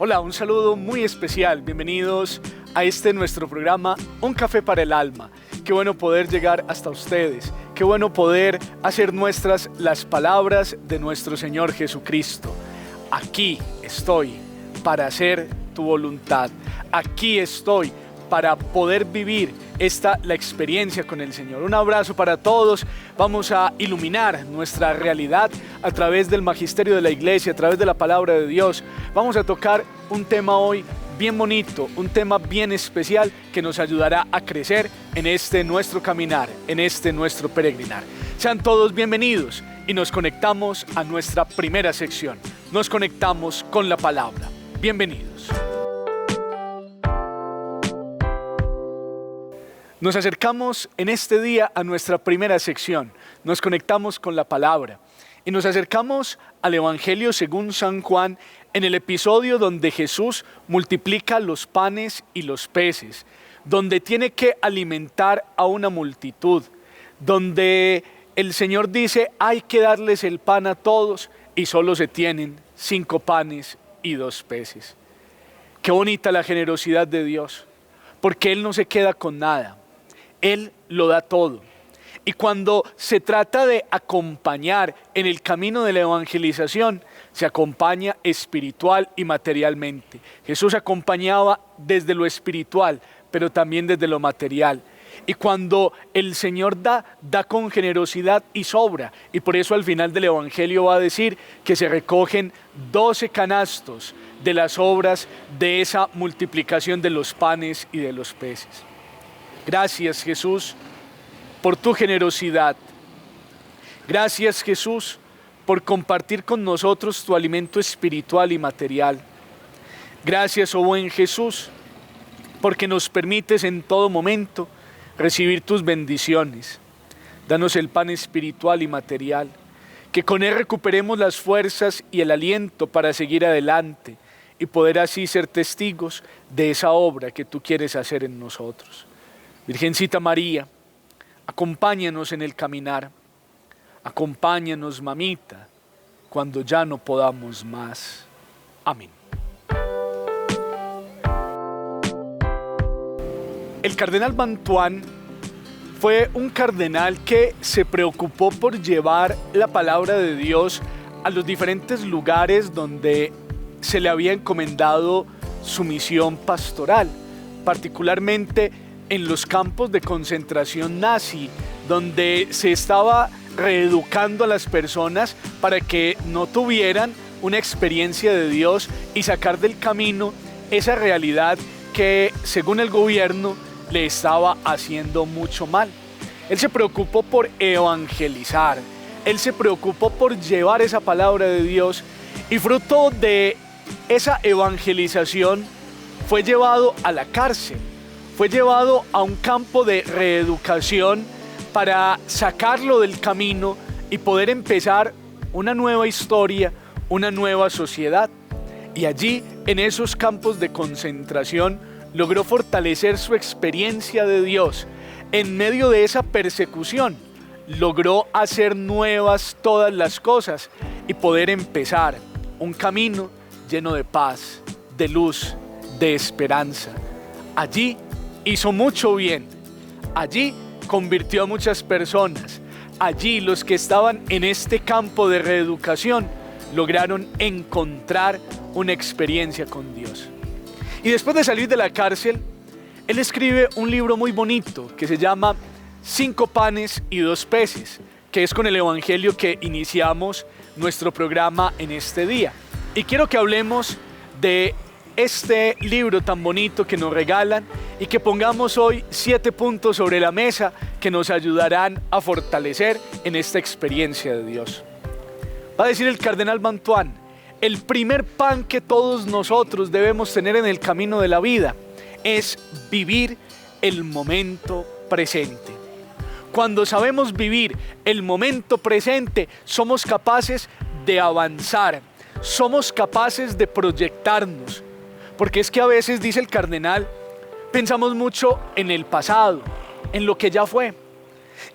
Hola, un saludo muy especial. Bienvenidos a nuestro programa Un Café para el Alma. Qué bueno poder llegar hasta ustedes. Qué bueno poder hacer nuestras las palabras de nuestro Señor Jesucristo. Aquí estoy para hacer tu voluntad. Aquí estoy para poder vivir la experiencia con el Señor. Un abrazo para todos. Vamos a iluminar nuestra realidad a través del magisterio de la iglesia, a través de la palabra de Dios. Vamos a tocar un tema hoy bien bonito, un tema bien especial que nos ayudará a crecer en nuestro caminar, en nuestro peregrinar. Sean todos bienvenidos y nos conectamos a nuestra primera sección. Nos conectamos con la palabra. Bienvenidos. Nos acercamos en este día a nuestra primera sección, nos conectamos con la palabra y nos acercamos al Evangelio según San Juan en el episodio donde Jesús multiplica los panes y los peces, donde tiene que alimentar a una multitud, donde el Señor dice hay que darles el pan a todos y solo se tienen 5 panes y 2 peces. Qué bonita la generosidad de Dios, porque Él no se queda con nada. Él lo da todo. Y cuando se trata de acompañar en el camino de la evangelización, se acompaña espiritual y materialmente. Jesús acompañaba desde lo espiritual, pero también desde lo material. Y cuando el Señor da con generosidad y sobra. Y por eso al final del Evangelio va a decir que se recogen 12 canastos de las obras de esa multiplicación de los panes y de los peces. Gracias, Jesús, por tu generosidad. Gracias, Jesús, por compartir con nosotros tu alimento espiritual y material. Gracias, oh buen Jesús, porque nos permites en todo momento recibir tus bendiciones. Danos el pan espiritual y material, que con él recuperemos las fuerzas y el aliento para seguir adelante y poder así ser testigos de esa obra que tú quieres hacer en nosotros. Virgencita María, acompáñanos en el caminar, acompáñanos, mamita, cuando ya no podamos más. Amén. El cardenal Bantuán fue un cardenal que se preocupó por llevar la palabra de Dios a los diferentes lugares donde se le había encomendado su misión pastoral, particularmente en los campos de concentración nazi, donde se estaba reeducando a las personas para que no tuvieran una experiencia de Dios y sacar del camino esa realidad que, según el gobierno, le estaba haciendo mucho mal. Él se preocupó por evangelizar, él se preocupó por llevar esa palabra de Dios y fruto de esa evangelización fue llevado a la cárcel. Fue llevado a un campo de reeducación para sacarlo del camino y poder empezar una nueva historia, una nueva sociedad. Y allí, en esos campos de concentración, logró fortalecer su experiencia de Dios. En medio de esa persecución, logró hacer nuevas todas las cosas y poder empezar un camino lleno de paz, de luz, de esperanza. Allí hizo mucho bien, allí convirtió a muchas personas, allí los que estaban en este campo de reeducación lograron encontrar una experiencia con Dios. Y después de salir de la cárcel, él escribe un libro muy bonito que se llama 5 panes y 2 peces, que es con el evangelio que iniciamos nuestro programa en este día. Y quiero que hablemos de este libro tan bonito que nos regalan y que pongamos hoy 7 puntos sobre la mesa que nos ayudarán a fortalecer en esta experiencia de Dios. Va a decir el cardenal Bantuán, el primer pan que todos nosotros debemos tener en el camino de la vida es vivir el momento presente. Cuando sabemos vivir el momento presente, somos capaces de avanzar, somos capaces de proyectarnos. Porque es que a veces, dice el cardenal, pensamos mucho en el pasado, en lo que ya fue.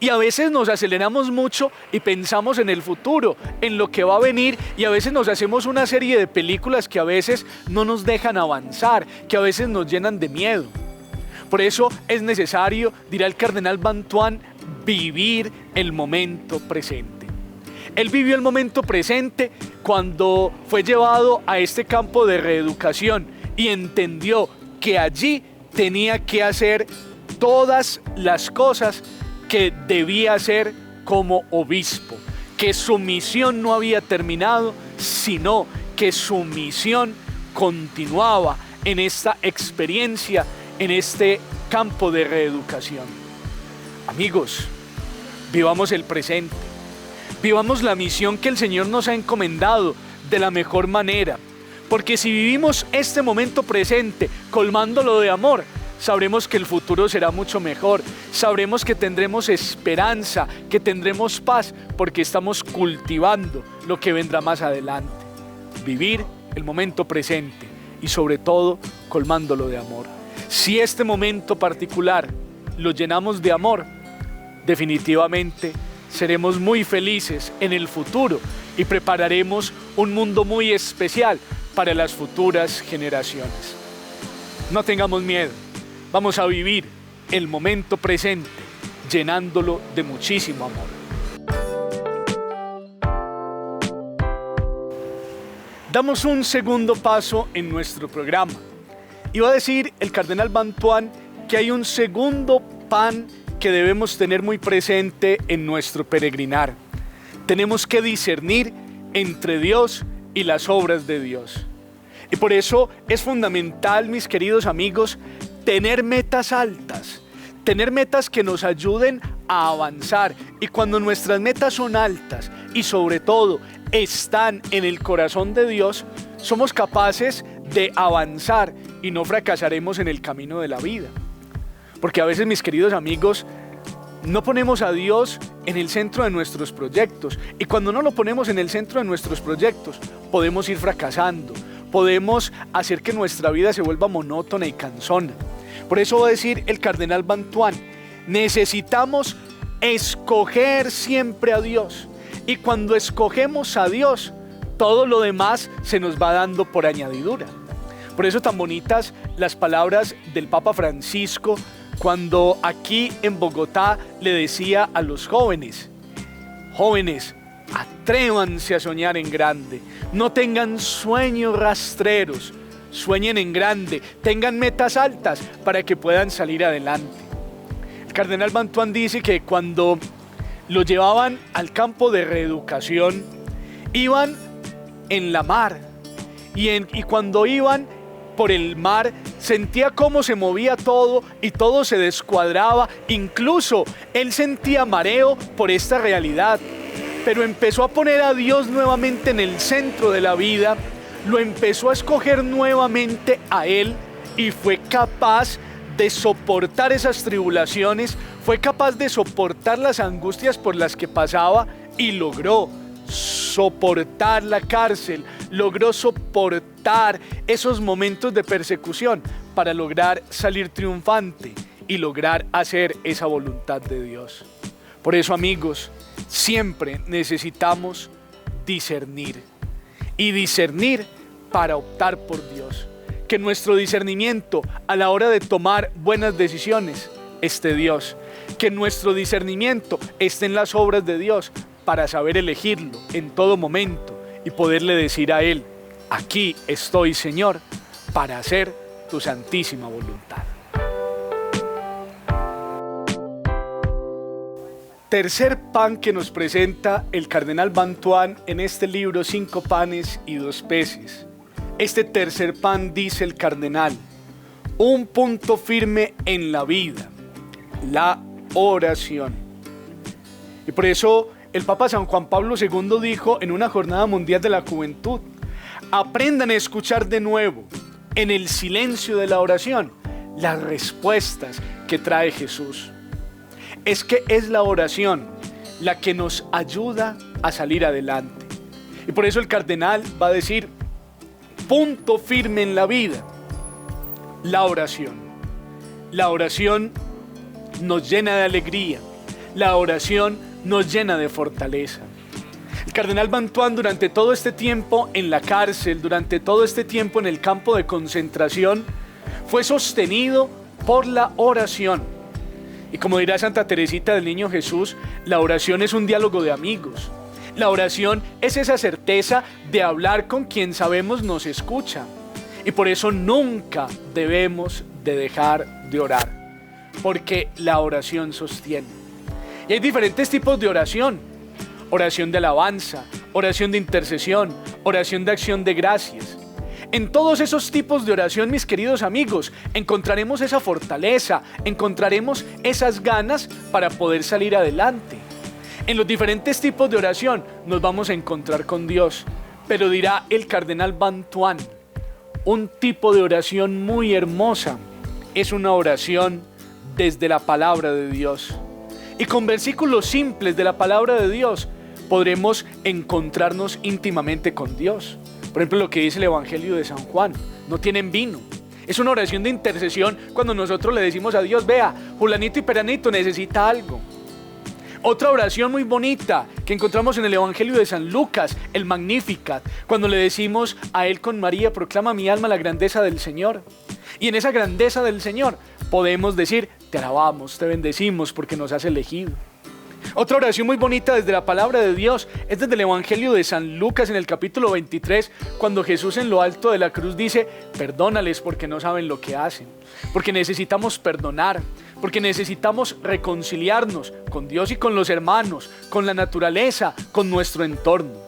Y a veces nos aceleramos mucho y pensamos en el futuro, en lo que va a venir, y a veces nos hacemos una serie de películas que a veces no nos dejan avanzar, que a veces nos llenan de miedo. Por eso es necesario, dirá el cardenal Bantuán, vivir el momento presente. Él vivió el momento presente cuando fue llevado a este campo de reeducación y entendió que allí tenía que hacer todas las cosas que debía hacer como obispo, que su misión no había terminado, sino que su misión continuaba en esta experiencia, en este campo de reeducación. Amigos, vivamos el presente, vivamos la misión que el Señor nos ha encomendado de la mejor manera, porque si vivimos este momento presente colmándolo de amor, sabremos que el futuro será mucho mejor, sabremos que tendremos esperanza, que tendremos paz, porque estamos cultivando lo que vendrá más adelante. Vivir el momento presente y sobre todo colmándolo de amor. Si este momento particular lo llenamos de amor, definitivamente seremos muy felices en el futuro y prepararemos un mundo muy especial para las futuras generaciones. No tengamos miedo. Vamos a vivir el momento presente, llenándolo de muchísimo amor. Damos un segundo paso en nuestro programa. Iba a decir el cardenal Bantuán que hay un segundo pan que debemos tener muy presente en nuestro peregrinar. Tenemos que discernir entre Dios y las obras de Dios. Y por eso es fundamental, mis queridos amigos, tener metas altas, tener metas que nos ayuden a avanzar. Y cuando nuestras metas son altas y sobre todo están en el corazón de Dios, somos capaces de avanzar y no fracasaremos en el camino de la vida. Porque a veces, mis queridos amigos, no ponemos a Dios en el centro de nuestros proyectos. Y cuando no lo ponemos en el centro de nuestros proyectos, podemos ir fracasando, podemos hacer que nuestra vida se vuelva monótona y cansona. Por eso va a decir el cardenal Bantuán, necesitamos escoger siempre a Dios. Y cuando escogemos a Dios, todo lo demás se nos va dando por añadidura. Por eso tan bonitas las palabras del Papa Francisco cuando aquí en Bogotá le decía a los jóvenes, jóvenes, atrévanse a soñar en grande, no tengan sueños rastreros, sueñen en grande, tengan metas altas para que puedan salir adelante. El cardenal Bantuán dice que cuando lo llevaban al campo de reeducación, iban en la mar y cuando iban por el mar sentía cómo se movía todo y todo se descuadraba, incluso él sentía mareo por esta realidad, pero empezó a poner a Dios nuevamente en el centro de la vida, lo empezó a escoger nuevamente a Él y fue capaz de soportar esas tribulaciones, fue capaz de soportar las angustias por las que pasaba y logró soportar la cárcel, logró soportar esos momentos de persecución para lograr salir triunfante y lograr hacer esa voluntad de Dios. Por eso, amigos, siempre necesitamos discernir y discernir para optar por Dios. Que nuestro discernimiento a la hora de tomar buenas decisiones esté Dios. Que nuestro discernimiento esté en las obras de Dios para saber elegirlo en todo momento y poderle decir a Él, aquí estoy, Señor, para hacer tu santísima voluntad. Tercer pan que nos presenta el cardenal Bantuán en este libro, 5 panes y 2 peces. Este tercer pan, dice el cardenal, un punto firme en la vida, la oración. Y por eso el Papa San Juan Pablo II dijo en una jornada mundial de la juventud, aprendan a escuchar de nuevo, en el silencio de la oración, las respuestas que trae Jesús. Es que es la oración la que nos ayuda a salir adelante. Y por eso el cardenal va a decir, punto firme en la vida, la oración. La oración nos llena de alegría. La oración nos llena de fortaleza. El cardenal Bantuán, durante todo este tiempo en la cárcel, durante todo este tiempo en el campo de concentración, fue sostenido por la oración. Y como dirá Santa Teresita del Niño Jesús, la oración es un diálogo de amigos. La oración es esa certeza de hablar con quien sabemos nos escucha. Y por eso nunca debemos de dejar de orar, porque la oración sostiene. Y hay diferentes tipos de oración: oración de alabanza, oración de intercesión, oración de acción de gracias. En todos esos tipos de oración, mis queridos amigos, encontraremos esa fortaleza, encontraremos esas ganas para poder salir adelante. En los diferentes tipos de oración nos vamos a encontrar con Dios, pero dirá el cardenal Bantuán, un tipo de oración muy hermosa es una oración desde la palabra de Dios. Y con versículos simples de la palabra de Dios podremos encontrarnos íntimamente con Dios. Por ejemplo, lo que dice el Evangelio de San Juan: no tienen vino. Es una oración de intercesión cuando nosotros le decimos a Dios: vea, fulanito y peranito necesita algo. Otra oración muy bonita que encontramos en el Evangelio de San Lucas, el Magnificat, cuando le decimos a él con María: proclama mi alma la grandeza del Señor. Y en esa grandeza del Señor podemos decir: te alabamos, te bendecimos porque nos has elegido. Otra oración muy bonita desde la palabra de Dios es desde el Evangelio de San Lucas en el capítulo 23, cuando Jesús en lo alto de la cruz dice: perdónales porque no saben lo que hacen. Porque necesitamos perdonar, porque necesitamos reconciliarnos con Dios y con los hermanos, con la naturaleza, con nuestro entorno.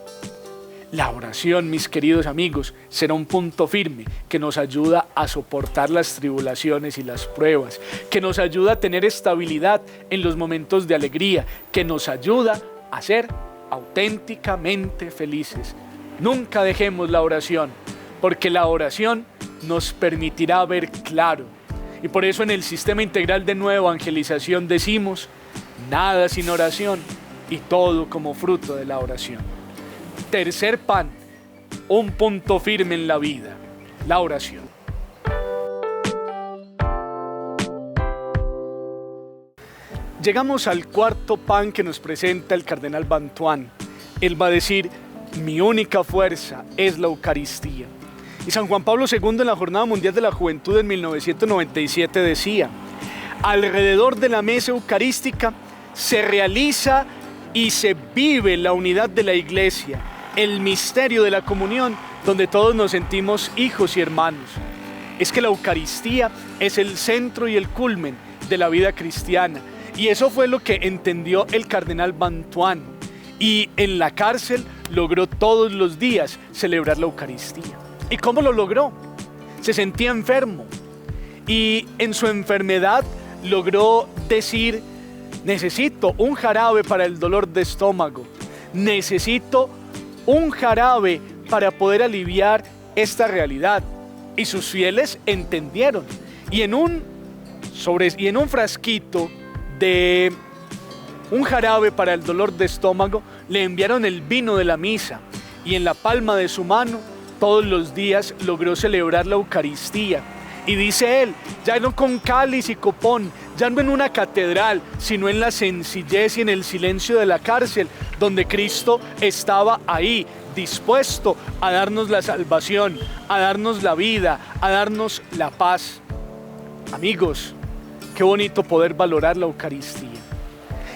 La oración, mis queridos amigos, será un punto firme que nos ayuda a soportar las tribulaciones y las pruebas, que nos ayuda a tener estabilidad en los momentos de alegría, que nos ayuda a ser auténticamente felices. Nunca dejemos la oración, porque la oración nos permitirá ver claro. Y por eso en el Sistema Integral de Nueva Evangelización decimos: nada sin oración y todo como fruto de la oración. Tercer pan, un punto firme en la vida: la oración. Llegamos al cuarto pan que nos presenta el cardenal Bantuán. Él va a decir: mi única fuerza es la Eucaristía. Y San Juan Pablo II, en la Jornada Mundial de la Juventud en 1997, decía: alrededor de la mesa eucarística se realiza y se vive la unidad de la Iglesia, el misterio de la comunión, donde todos nos sentimos hijos y hermanos. Es que la Eucaristía es el centro y el culmen de la vida cristiana, y eso fue lo que entendió el cardenal Bantuán, y en la cárcel logró todos los días celebrar la Eucaristía. ¿Y cómo lo logró? Se sentía enfermo, y en su enfermedad logró decir: necesito un jarabe para el dolor de estómago, necesito un jarabe para poder aliviar esta realidad. Y sus fieles entendieron, y en un frasquito de un jarabe para el dolor de estómago le enviaron el vino de la misa, y en la palma de su mano todos los días logró celebrar la Eucaristía. Y dice él: ya no con cáliz y copón, ya no en una catedral, sino en la sencillez y en el silencio de la cárcel, donde Cristo estaba ahí, dispuesto a darnos la salvación, a darnos la vida, a darnos la paz. Amigos, qué bonito poder valorar la Eucaristía.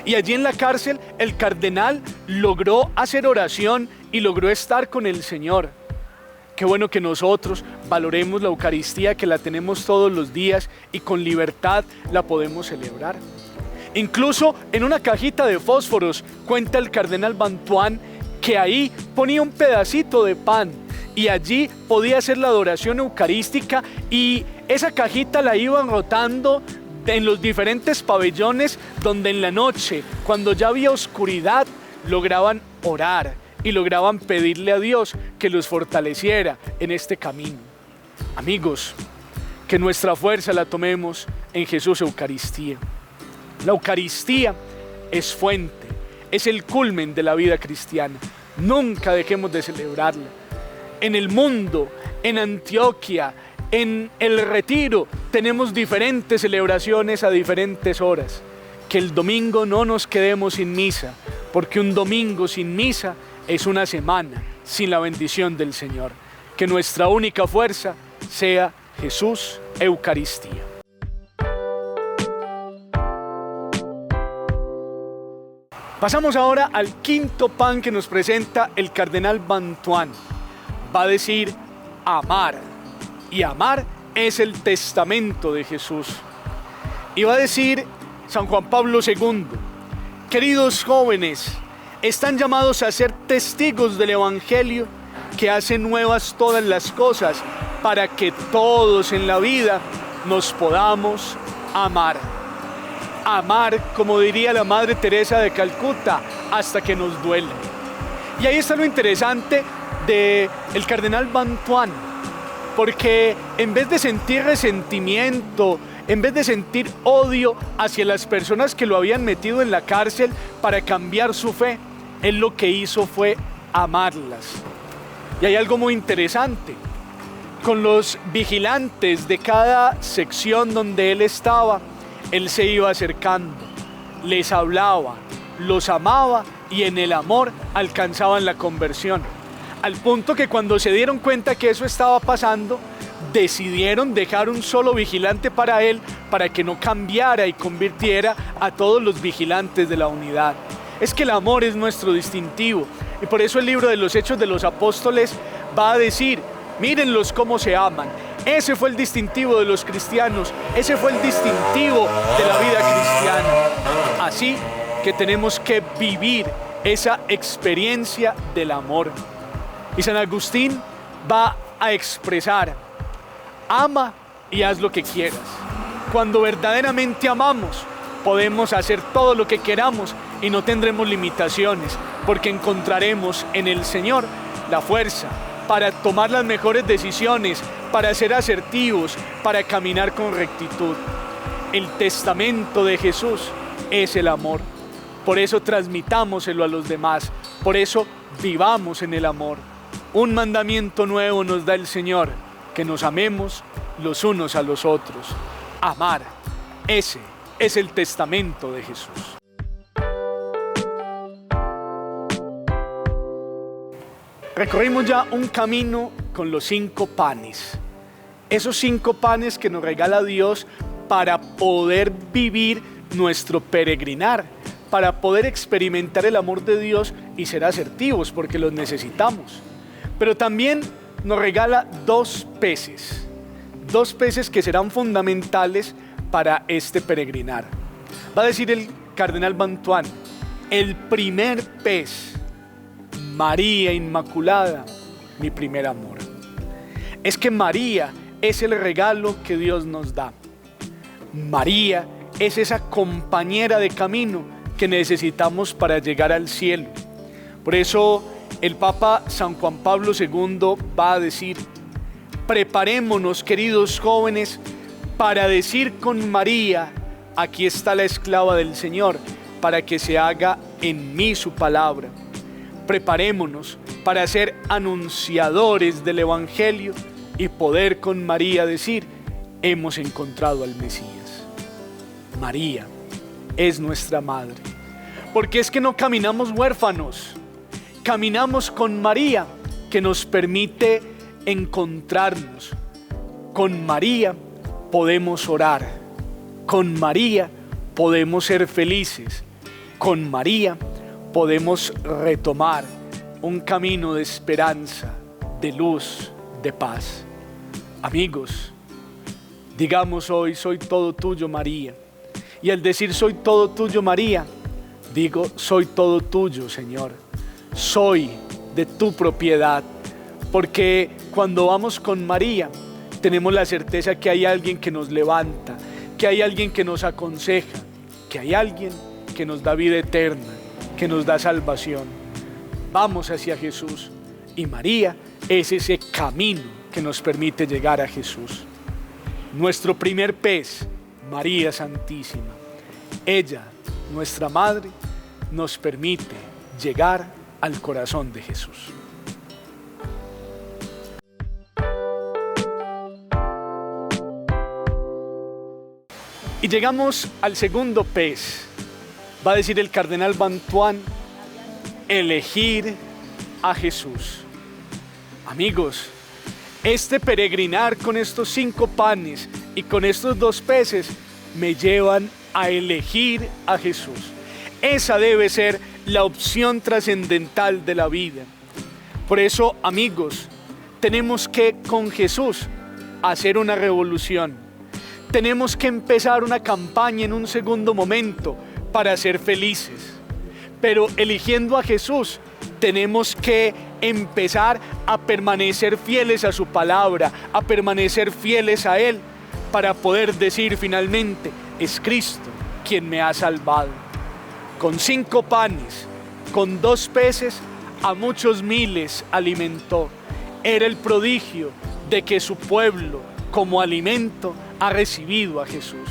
Y allí en la cárcel el cardenal logró hacer oración y logró estar con el Señor. Qué bueno que nosotros valoremos la Eucaristía, que la tenemos todos los días y con libertad la podemos celebrar. Incluso en una cajita de fósforos cuenta el cardenal Bantuán que ahí ponía un pedacito de pan y allí podía hacer la adoración eucarística, y esa cajita la iban rotando en los diferentes pabellones donde en la noche, cuando ya había oscuridad, lograban orar y lograban pedirle a Dios que los fortaleciera en este camino. Amigos, que nuestra fuerza la tomemos en Jesús Eucaristía. La Eucaristía es fuente, es el culmen de la vida cristiana. Nunca dejemos de celebrarla. En el mundo, en Antioquia, en el Retiro, tenemos diferentes celebraciones a diferentes horas. que el domingo no nos quedemos sin misa, porque un domingo sin misa es una semana sin la bendición del Señor. Que nuestra única fuerza sea Jesús, Eucaristía. Pasamos ahora al quinto pan que nos presenta el cardenal Bantuán. Va a decir amar, y amar es el testamento de Jesús. Y va a decir San Juan Pablo II, queridos jóvenes, están llamados a ser testigos del Evangelio que hace nuevas todas las cosas para que todos en la vida nos podamos amar. Amar, como diría la Madre Teresa de Calcuta, hasta que nos duele. Y ahí está lo interesante del cardenal Bantuán, porque en vez de sentir resentimiento, en vez de sentir odio hacia las personas que lo habían metido en la cárcel para cambiar su fe, él lo que hizo fue amarlas. Y hay algo muy interesante. Con los vigilantes de cada sección donde él estaba, él se iba acercando, les hablaba, los amaba y en el amor alcanzaban la conversión. Al punto que cuando se dieron cuenta que eso estaba pasando, decidieron dejar un solo vigilante para él, para que no cambiara y convirtiera a todos los vigilantes de la unidad. Es que el amor es nuestro distintivo, y por eso el libro de los Hechos de los Apóstoles va a decir, mírenlos cómo se aman. Ese fue el distintivo de los cristianos, ese fue el distintivo de la vida cristiana. Así que tenemos que vivir esa experiencia del amor. Y San Agustín va a expresar, ama y haz lo que quieras. Cuando verdaderamente amamos, podemos hacer todo lo que queramos y no tendremos limitaciones, porque encontraremos en el Señor la fuerza para tomar las mejores decisiones, para ser asertivos, para caminar con rectitud. El testamento de Jesús es el amor. Por eso transmitámoselo a los demás, por eso vivamos en el amor. Un mandamiento nuevo nos da el Señor, que nos amemos los unos a los otros. Amar, ese es el testamento de Jesús. Recorrimos ya un camino con los 5 panes. Esos 5 panes que nos regala Dios para poder vivir nuestro peregrinar, para poder experimentar el amor de Dios y ser asertivos, porque los necesitamos. Pero también nos regala 2 peces. 2 peces que serán fundamentales para este peregrinar. Va a decir el cardenal Bantuán, el primer pez, María Inmaculada, mi primer amor. Es que María es el regalo que Dios nos da. María es esa compañera de camino que necesitamos para llegar al cielo. Por eso el Papa San Juan Pablo II va a decir, preparémonos, queridos jóvenes, para decir con María, aquí está la esclava del Señor, para que se haga en mí su palabra. Preparémonos para ser anunciadores del Evangelio y poder con María decir, hemos encontrado al Mesías. María es nuestra madre, porque es que no caminamos huérfanos, caminamos con María, que nos permite encontrarnos. Con María podemos orar, con María podemos ser felices, con María podemos retomar un camino de esperanza, de luz, de paz. Amigos, digamos hoy, soy todo tuyo, María. Y al decir soy todo tuyo, María, digo, soy todo tuyo, Señor. Soy de tu propiedad, porque cuando vamos con María, tenemos la certeza que hay alguien que nos levanta, que hay alguien que nos aconseja, que hay alguien que nos da vida eterna, que nos da salvación. Vamos hacia Jesús, y María es ese camino que nos permite llegar a Jesús. Nuestro primer pez, María Santísima, ella, nuestra Madre, nos permite llegar al corazón de Jesús. Y llegamos al segundo pez, Va a decir el cardenal Bantuán: elegir a Jesús. Amigos, este peregrinar con estos 5 panes y con estos 2 peces me llevan a elegir a Jesús. Esa debe ser la opción trascendental de la vida. Por eso, amigos, tenemos que con Jesús hacer una revolución. Tenemos que empezar una campaña en un segundo momento para ser felices. Pero eligiendo a Jesús, tenemos que empezar a permanecer fieles a su palabra, a permanecer fieles a Él, para poder decir finalmente: es Cristo quien me ha salvado. Con 5 panes, con 2 peces, a muchos miles alimentó. Era el prodigio de que su pueblo, como alimento, ha recibido a Jesús.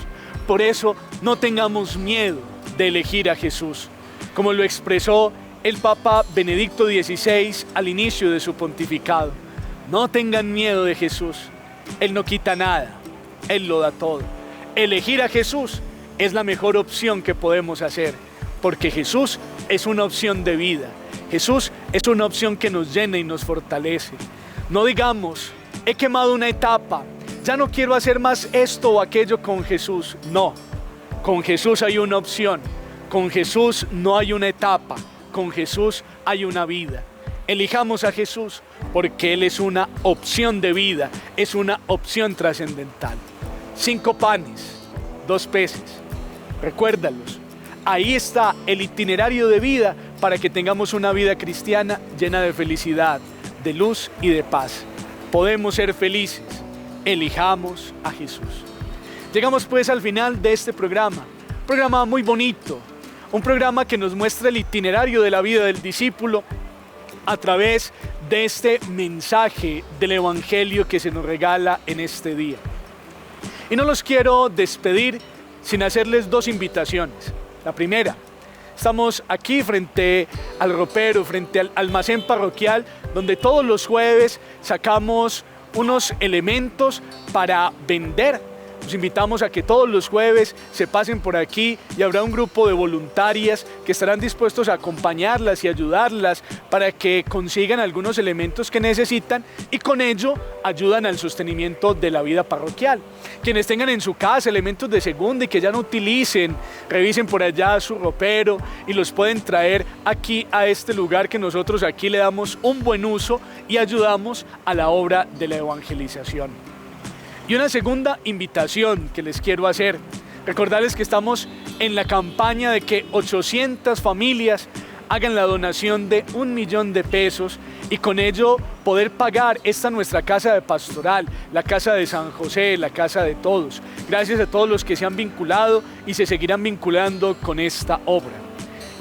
Por eso no tengamos miedo de elegir a Jesús, como lo expresó el Papa Benedicto XVI al inicio de su pontificado. No tengan miedo de Jesús. Él no quita nada, Él lo da todo. Elegir a Jesús es la mejor opción que podemos hacer, porque Jesús es una opción de vida. Jesús es una opción que nos llena y nos fortalece. No digamos: he quemado una etapa, ya no quiero hacer más esto o aquello con Jesús. No, con Jesús hay una opción. Con Jesús no hay una etapa, con Jesús hay una vida. Elijamos a Jesús porque Él es una opción de vida, es una opción trascendental. 5 panes, 2 peces, recuérdalos. Ahí está el itinerario de vida para que tengamos una vida cristiana llena de felicidad, de luz y de paz. Podemos ser felices, elijamos a Jesús. Llegamos pues al final de este programa, un programa muy bonito, un programa que nos muestra el itinerario de la vida del discípulo a través de este mensaje del Evangelio que se nos regala en este día. Y no los quiero despedir sin hacerles 2 invitaciones. La primera: estamos aquí frente al ropero, frente al almacén parroquial, donde todos los jueves sacamos unos elementos para vender. Los invitamos a que todos los jueves se pasen por aquí y habrá un grupo de voluntarias que estarán dispuestos a acompañarlas y ayudarlas para que consigan algunos elementos que necesitan y con ello ayudan al sostenimiento de la vida parroquial. Quienes tengan en su casa elementos de segunda y que ya no utilicen, revisen por allá su ropero y los pueden traer aquí a este lugar que nosotros aquí le damos un buen uso y ayudamos a la obra de la evangelización. Y una segunda invitación que les quiero hacer: recordarles que estamos en la campaña de que 800 familias hagan la donación de 1 millón de pesos y con ello poder pagar esta nuestra casa de pastoral, la casa de San José, la casa de todos. Gracias a todos los que se han vinculado y se seguirán vinculando con esta obra.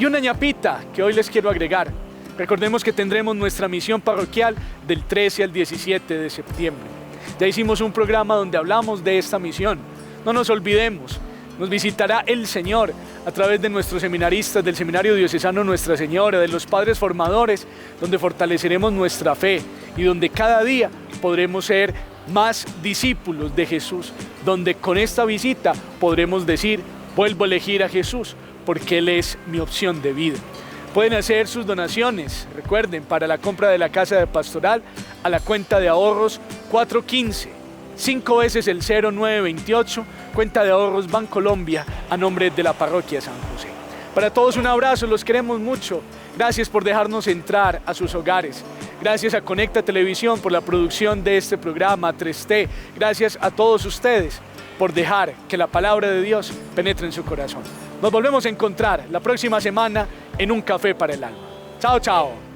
Y una ñapita que hoy les quiero agregar: recordemos que tendremos nuestra misión parroquial del 13 al 17 de septiembre. Ya hicimos un programa donde hablamos de esta misión. No nos olvidemos, nos visitará el Señor a través de nuestros seminaristas del Seminario Diocesano Nuestra Señora, de los padres formadores, donde fortaleceremos nuestra fe y donde cada día podremos ser más discípulos de Jesús, donde con esta visita podremos decir: vuelvo a elegir a Jesús porque Él es mi opción de vida. Pueden hacer sus donaciones, recuerden, para la compra de la casa de pastoral a la cuenta de ahorros 415, 5 veces el 0928, cuenta de ahorros Bancolombia, a nombre de la parroquia San José. Para todos un abrazo, los queremos mucho. Gracias por dejarnos entrar a sus hogares. Gracias a Conecta Televisión por la producción de este programa, a 3T. Gracias a todos ustedes por dejar que la palabra de Dios penetre en su corazón. Nos volvemos a encontrar la próxima semana en Un Café para el Alma. Chao, chao.